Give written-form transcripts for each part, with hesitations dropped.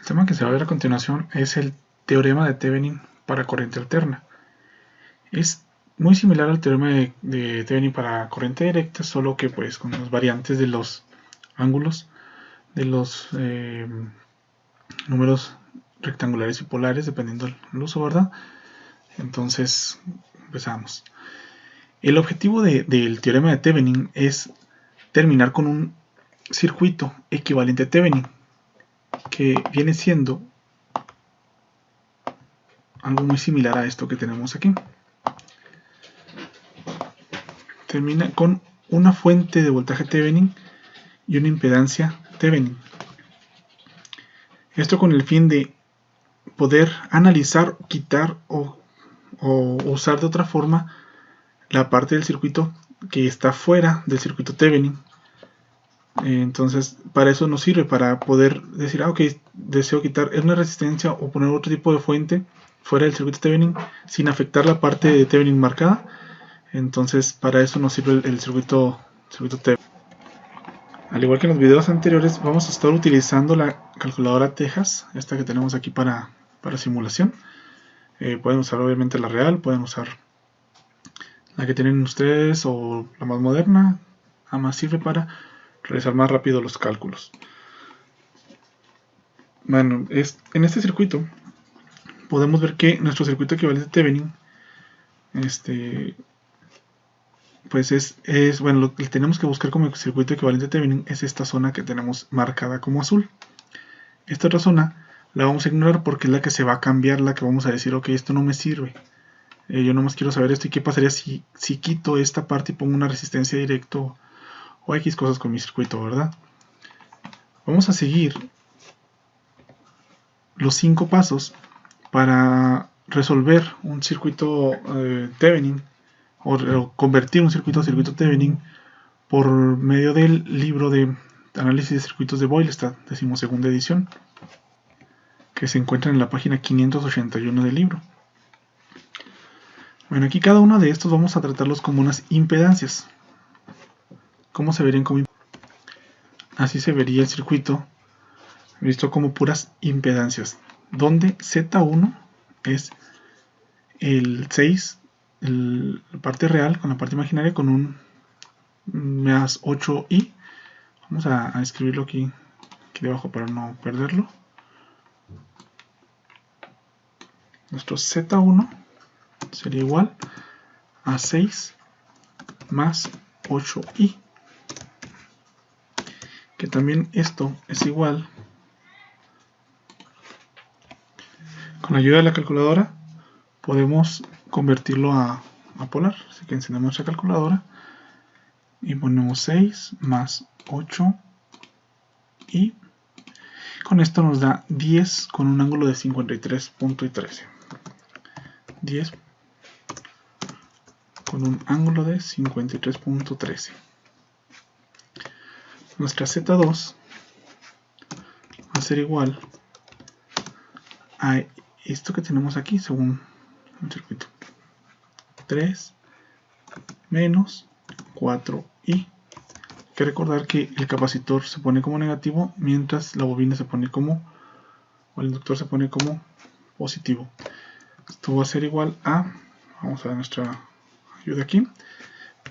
tema que se va a ver a continuación es el teorema de Thevenin para corriente alterna. Es muy similar al teorema de Thevenin para corriente directa, solo que pues con las variantes de los ángulos de los números rectangulares y polares, dependiendo del uso, ¿verdad? Entonces, empezamos. El objetivo del teorema de Thevenin es terminar con un circuito equivalente a Thevenin, que viene siendo algo muy similar a esto que tenemos aquí. Termina con una fuente de voltaje Thevenin y una impedancia Thevenin. Esto con el fin de poder analizar, quitar o usar de otra forma la parte del circuito que está fuera del circuito Thevenin. Entonces, para eso nos sirve, para poder decir, ok, deseo quitar una resistencia o poner otro tipo de fuente fuera del circuito Thevenin sin afectar la parte de Thevenin marcada. Entonces, para eso nos sirve el circuito Thevenin. Al igual que en los videos anteriores, vamos a estar utilizando la calculadora Tejas, esta que tenemos aquí para simulación. Pueden usar obviamente la real, pueden usar la que tienen ustedes o la más moderna. Además sirve para realizar más rápido los cálculos. Bueno, en este circuito podemos ver que nuestro circuito equivalente a Thevenin pues bueno, lo que tenemos que buscar como circuito equivalente a Thevenin es esta zona que tenemos marcada como azul. Esta otra zona la vamos a ignorar porque es la que se va a cambiar, la que vamos a decir, ok, esto no me sirve. Yo nomás quiero saber esto y qué pasaría si quito esta parte y pongo una resistencia directo o X cosas con mi circuito, ¿verdad? Vamos a seguir los 5 pasos para resolver un circuito Thevenin o convertir un circuito a circuito Thevenin por medio del libro de análisis de circuitos de Boylestad, 12ª edición, que se encuentra en la página 581 del libro. Bueno, aquí cada uno de estos vamos a tratarlos como unas impedancias. ¿Cómo se verían como impedancias? Así se vería el circuito visto como puras impedancias, donde Z1 es el 6, la parte real con la parte imaginaria con un más 8i. Vamos a escribirlo aquí debajo para no perderlo. Nuestro Z1 sería igual a 6 más 8i, que también esto es igual, con la ayuda de la calculadora podemos convertirlo a polar, así que encendemos nuestra calculadora y ponemos 6 más 8 y con esto nos da 10 con un ángulo de 53.13. 10 con un ángulo de 53.13. Nuestra Z2 va a ser igual a esto que tenemos aquí según el circuito. 3 menos 4i. Hay que recordar que el capacitor se pone como negativo mientras la bobina se pone como, o el inductor se pone como positivo. Esto va a ser igual a, vamos a ver nuestra ayuda aquí,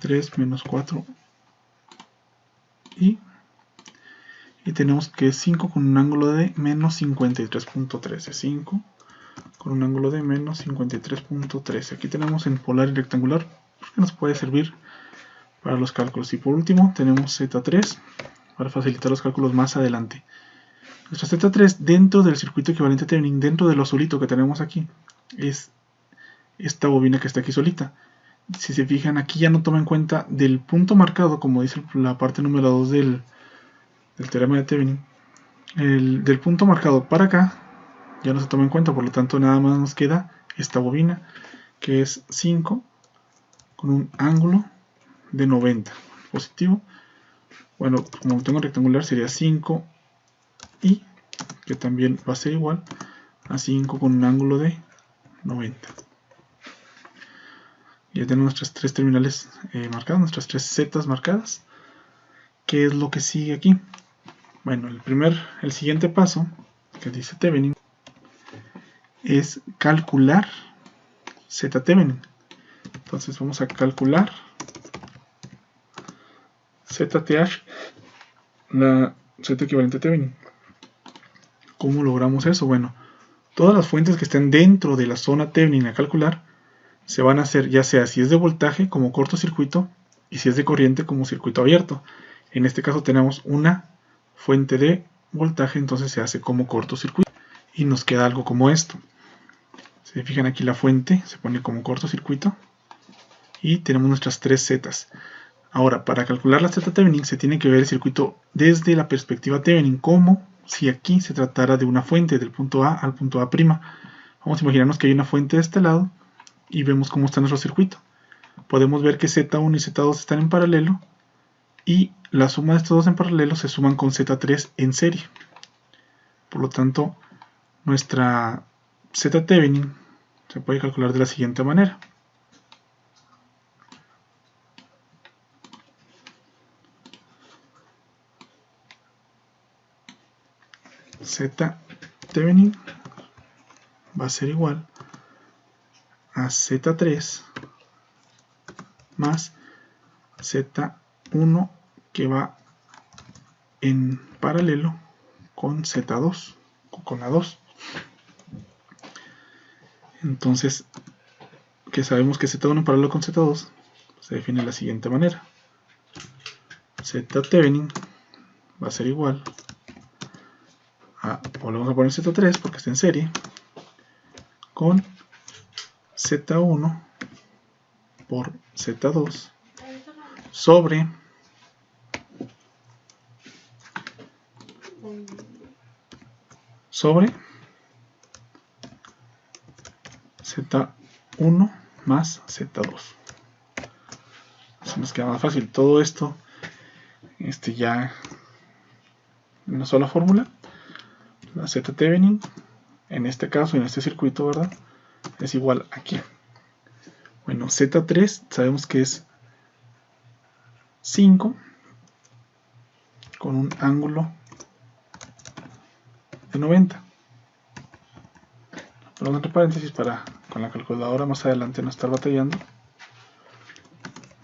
3 menos 4 y tenemos que es 5 con un ángulo de menos 53.13. 5 con un ángulo de menos 53.13. Aquí tenemos en polar y rectangular porque nos puede servir para los cálculos. Y por último tenemos Z3 para facilitar los cálculos más adelante. Nuestra Z3 dentro del circuito equivalente a Thevenin, dentro de lo azulito que tenemos aquí, es esta bobina que está aquí solita. Si se fijan, aquí ya no toma en cuenta del punto marcado, como dice la parte número 2 del teorema de Thevenin. Del punto marcado para acá ya no se toma en cuenta, por lo tanto nada más nos queda esta bobina que es 5 con un ángulo de 90 positivo. Bueno, como lo tengo rectangular sería 5 y que también va a ser igual a 5 con un ángulo de 90. Ya tenemos nuestras 3 terminales marcadas, nuestras 3 zetas marcadas. ¿Qué es lo que sigue aquí? Bueno, el siguiente paso que dice Thevenin es calcular Z Thevenin. Entonces vamos a calcular ZTH, la Z equivalente a Thevenin. ¿Cómo logramos eso? Bueno, todas las fuentes que estén dentro de la zona Thevenin a calcular se van a hacer, ya sea si es de voltaje como cortocircuito y si es de corriente como circuito abierto. En este caso tenemos una fuente de voltaje, entonces se hace como cortocircuito y nos queda algo como esto. Se fijan aquí, la fuente se pone como cortocircuito y tenemos nuestras tres Zetas. Ahora, para calcular la Z Thevenin se tiene que ver el circuito desde la perspectiva Thevenin, como si aquí se tratara de una fuente del punto A al punto A'. Vamos a imaginarnos que hay una fuente de este lado y vemos cómo está nuestro circuito. Podemos ver que Z1 y Z2 están en paralelo y la suma de estos dos en paralelo se suman con Z3 en serie. Por lo tanto, nuestra Z Thevenin se puede calcular de la siguiente manera. Z Thevenin va a ser igual a Z3 más Z1 que va en paralelo con Z2, con la 2. Entonces, que sabemos que Z1 en paralelo con Z2 se define de la siguiente manera. Z Thevenin va a ser igual a, volvemos a poner Z3 porque está en serie, con Z1 por Z2 sobre Z1 más Z2. Así nos queda más fácil. Todo esto ya en una sola fórmula. La Z Thevenin, en este caso, en este circuito, ¿verdad?, es igual aquí. Bueno, Z3 sabemos que es 5 con un ángulo de 90. Ponemos entre paréntesis para con la calculadora más adelante no estar batallando.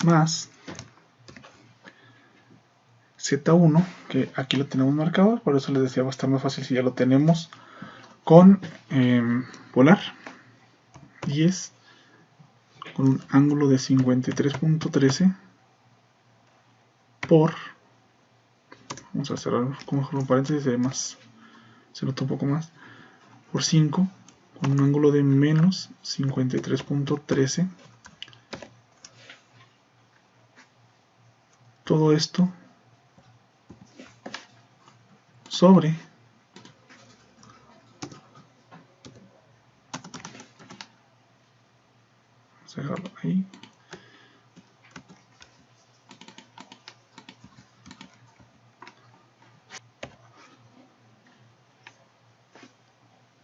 Más Z1, que aquí lo tenemos marcado, por eso les decía va a estar más fácil si ya lo tenemos con polar. 10 con un ángulo de 53.13 por, vamos a cerrar con un paréntesis, se nota un poco más, por 5 con un ángulo de menos 53.13. Todo esto sobre vamos a dejarlo ahí,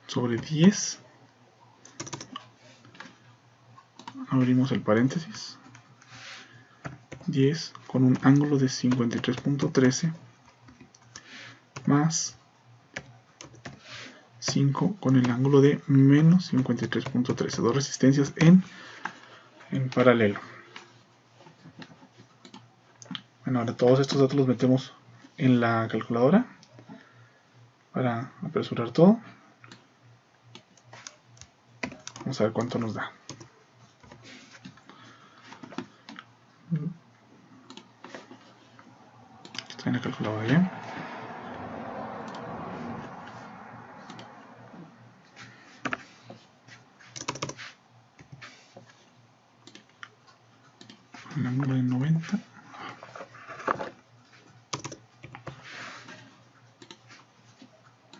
sobre 10, abrimos el paréntesis, 10 con un ángulo de 53.13 más 5 con el ángulo de menos 53.13, dos resistencias en paralelo. Bueno, ahora todos estos datos los metemos en la calculadora para apresurar todo. Vamos a ver cuánto nos da. Está en la calculadora bien. El ángulo de 90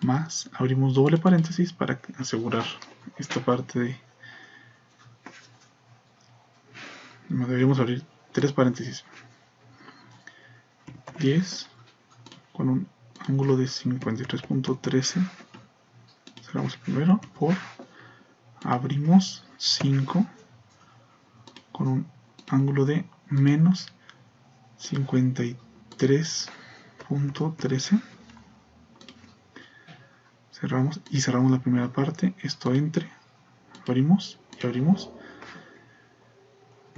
más, abrimos doble paréntesis para asegurar esta parte de, deberíamos abrir tres paréntesis, 10 con un ángulo de 53.13, cerramos el primero, por, abrimos 5 con un ángulo de menos 53.13, cerramos y cerramos la primera parte. Esto entre, abrimos y abrimos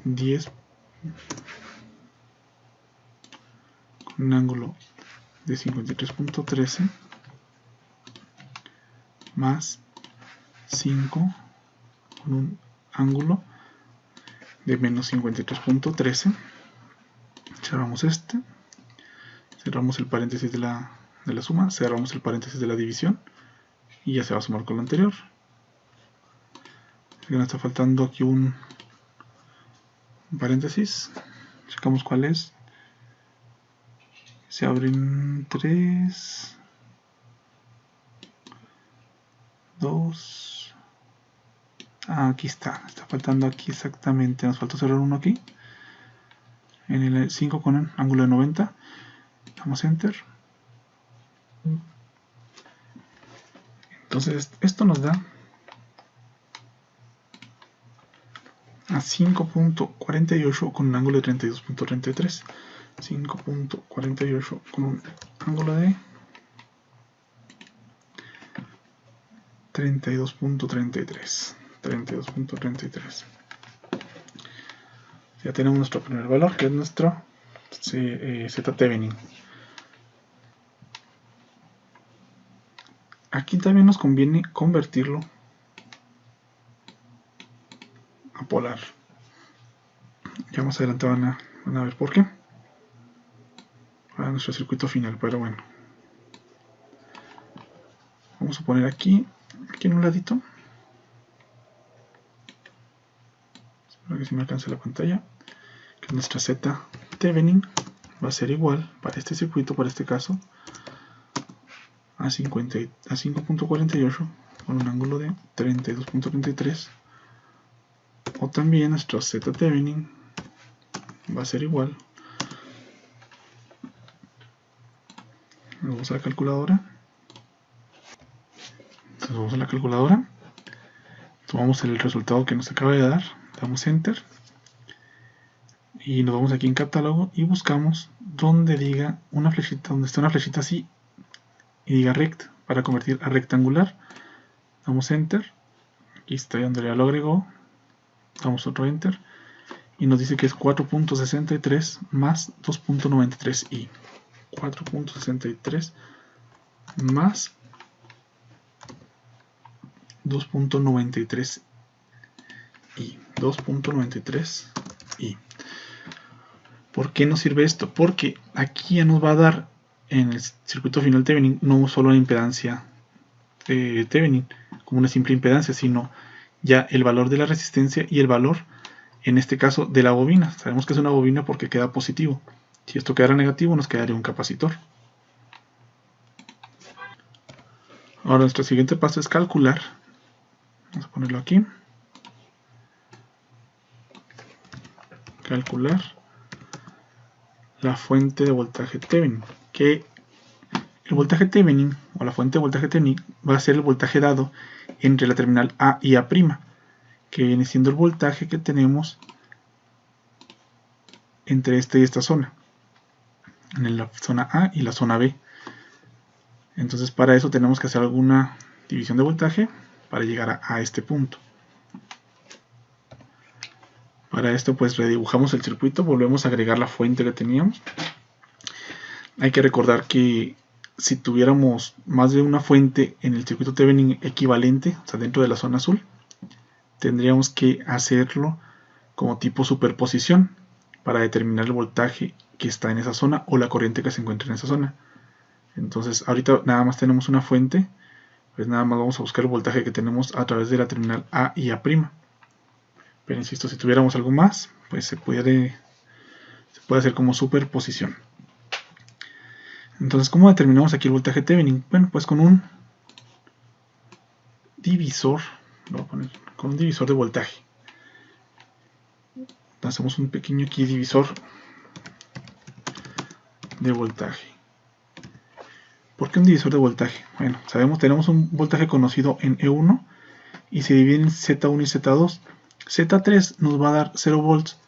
10 con un ángulo de 53.13 más 5 con un ángulo de menos 53.13. Cerramos este, cerramos el paréntesis de la suma, cerramos el paréntesis de la división y ya se va a sumar con lo anterior. Así que nos está faltando aquí un paréntesis. Checamos cuál es. Se abren 3, 2. Aquí está faltando aquí exactamente. Nos falta cerrar uno aquí. En el 5 con un ángulo de 90. Damos enter. Entonces esto nos da a 5.48 con un ángulo de 32.33. 5.48 con un ángulo de 32.33. 32.33. Ya tenemos nuestro primer valor, que es nuestro Z-Thevenin. Aquí también nos conviene convertirlo a polar. Ya más adelante van a ver por qué. Para nuestro circuito final, pero bueno. Vamos a poner aquí en un ladito. Espero que si me alcance la pantalla. Que nuestra Z-Thevenin va a ser igual para este circuito, para este caso, a 5.48 con un ángulo de 32.33. O también nuestro Z-Thevenin va a ser igual. Vamos a la calculadora. Entonces vamos a la calculadora. Tomamos el resultado que nos acaba de dar. Damos enter. Y nos vamos aquí en catálogo y buscamos donde diga una flechita, donde está una flechita así y diga rect para convertir a rectangular. Damos enter. Aquí está donde ya lo agregó. Damos otro enter. Y nos dice que es 4.63 más 2.93i. 4.63 más 2.93i. 2.93i. ¿Por qué nos sirve esto? Porque aquí ya nos va a dar en el circuito final Thevenin no solo la impedancia Thevenin como una simple impedancia, sino ya el valor de la resistencia y el valor, en este caso, de la bobina. Sabemos que es una bobina porque queda positivo. Si esto quedara negativo, nos quedaría un capacitor. Ahora nuestro siguiente paso es calcular. Vamos a ponerlo aquí. Calcular la fuente de voltaje Thevenin. Que el voltaje Thevenin, o la fuente de voltaje Thevenin, va a ser el voltaje dado entre la terminal A y A', que viene siendo el voltaje que tenemos entre esta y esta zona. En la zona A y la zona B. Entonces para eso tenemos que hacer alguna división de voltaje para llegar a este punto. Para esto pues redibujamos el circuito, volvemos a agregar la fuente que teníamos. Hay que recordar que si tuviéramos más de una fuente en el circuito Thevenin equivalente, o sea dentro de la zona azul, tendríamos que hacerlo como tipo superposición para determinar el voltaje que está en esa zona o la corriente que se encuentra en esa zona. Entonces ahorita nada más tenemos una fuente, pues nada más vamos a buscar el voltaje que tenemos a través de la terminal A y A'. Pero insisto, si tuviéramos algo más, pues se puede hacer como superposición. Entonces, ¿cómo determinamos aquí el voltaje Thevenin? Bueno, pues con un divisor, lo voy a poner, con un divisor de voltaje. Hacemos un pequeño aquí divisor de voltaje. ¿Por qué un divisor de voltaje? Bueno, tenemos un voltaje conocido en E1 y se divide en Z1 y Z2. Z3 nos va a dar 0 volts,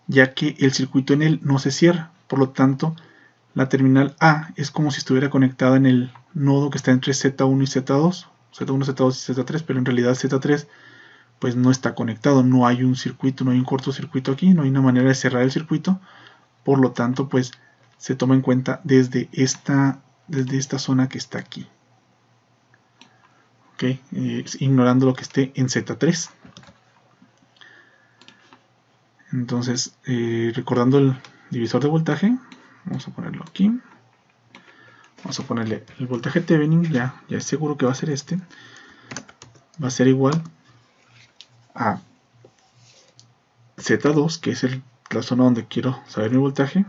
ya que el circuito en él no se cierra. Por lo tanto, la terminal A es como si estuviera conectada en el nodo que está entre Z1 y Z2, Z1, Z2 y Z3, pero en realidad Z3 pues no está conectado, no hay un circuito, no hay un cortocircuito aquí, no hay una manera de cerrar el circuito, por lo tanto pues se toma en cuenta desde esta zona que está aquí. Okay, ignorando lo que esté en Z3. Entonces, recordando el divisor de voltaje, vamos a ponerlo aquí. Vamos a ponerle el voltaje Thevenin, ya es seguro que va a ser este. Va a ser igual a Z2, que es la zona donde quiero saber mi voltaje.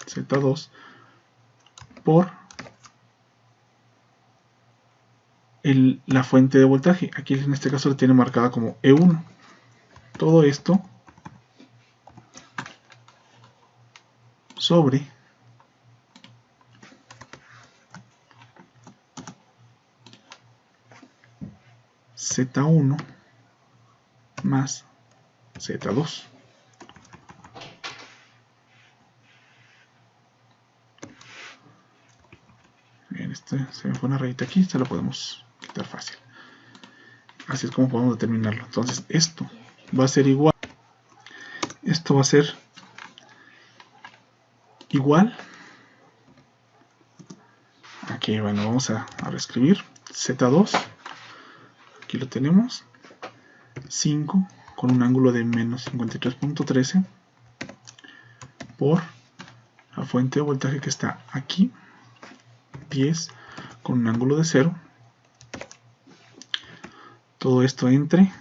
Z2 por la fuente de voltaje. Aquí en este caso lo tiene marcada como E1. Todo esto sobre Z1 más Z2. Bien, se me fue una rayita aquí, se la podemos quitar fácil. Así es como podemos determinarlo. Entonces esto va a ser igual. Esto va a ser igual. Aquí, bueno, vamos a reescribir. Z2. Aquí lo tenemos. 5 con un ángulo de menos 53.13 por la fuente de voltaje que está aquí. 10 con un ángulo de 0. Todo esto entre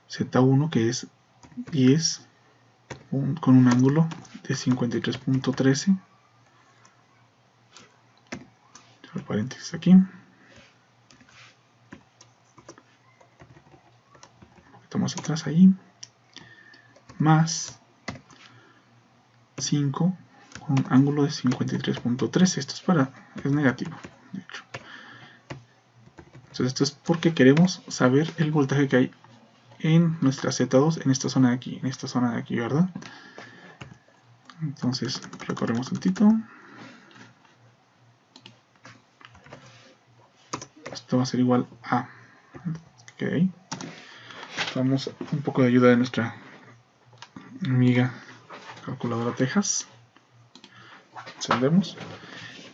Z1, que es 10 con un ángulo de 53.13. Paréntesis aquí. Un poquito más atrás ahí. Más 5 con un ángulo de 53.13. Esto es negativo, de hecho. Entonces esto es porque queremos saber el voltaje que hay en nuestra Z2 en esta zona de aquí, ¿verdad? Entonces recorremos un tantito. Esto va a ser igual a... Ok. Damos un poco de ayuda de nuestra amiga calculadora Texas. Encendemos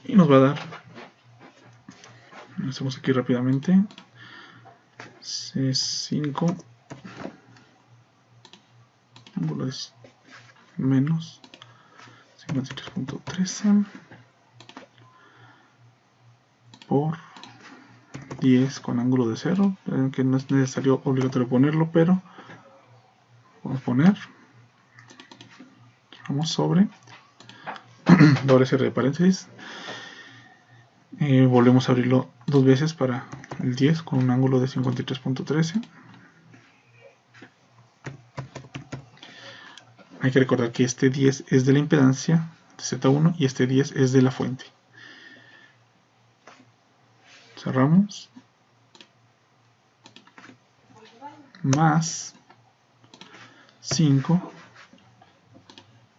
y nos va a dar, lo hacemos aquí rápidamente, C5 ángulo es menos 53.13 por 10 con ángulo de 0, que no es necesario obligatorio ponerlo, pero vamos a poner, vamos sobre doble cierre de paréntesis, volvemos a abrirlo dos veces para el 10 con un ángulo de 53.13. Hay que recordar que este 10 es de la impedancia de Z1 y este 10 es de la fuente. Cerramos. Más 5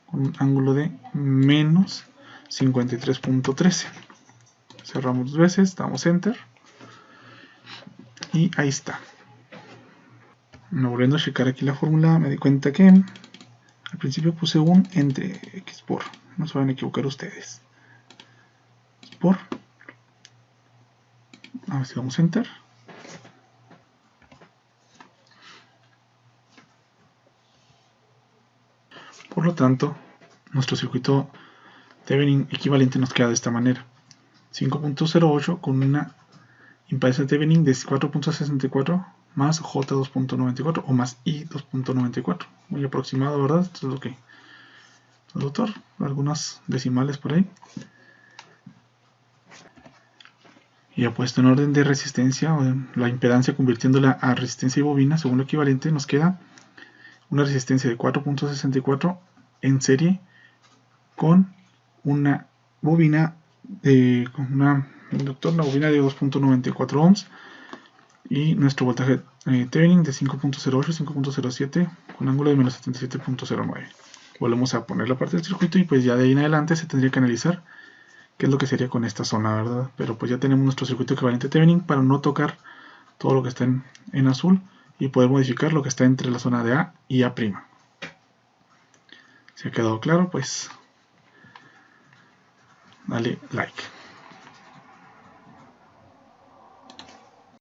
con un ángulo de menos 53.13. Cerramos dos veces, damos Enter. Y ahí está. Volviendo a checar aquí la fórmula, me di cuenta que al principio puse un entre X por. No se van a equivocar ustedes. X por. A ver si damos Enter. Por lo tanto, nuestro circuito Thevenin equivalente nos queda de esta manera. 5.08 con una impedancia Thevenin de 4.64 más J2.94 o más I2.94. Muy aproximado, ¿verdad? Esto es lo que el doctor, algunas decimales por ahí. Y apuesto en orden de resistencia, o la impedancia convirtiéndola a resistencia y bobina, según lo equivalente, nos queda una resistencia de 4.64 en serie con una bobina de una bobina de 2.94 ohms y nuestro voltaje Thevenin de 5.08, 5.07 con ángulo de menos 77.09. volvemos a poner la parte del circuito y pues ya de ahí en adelante se tendría que analizar qué es lo que sería con esta zona, ¿verdad? Pero pues ya tenemos nuestro circuito equivalente Thevenin para no tocar todo lo que está en azul y poder modificar lo que está entre la zona de A y A'. Si ha quedado claro, pues dale like.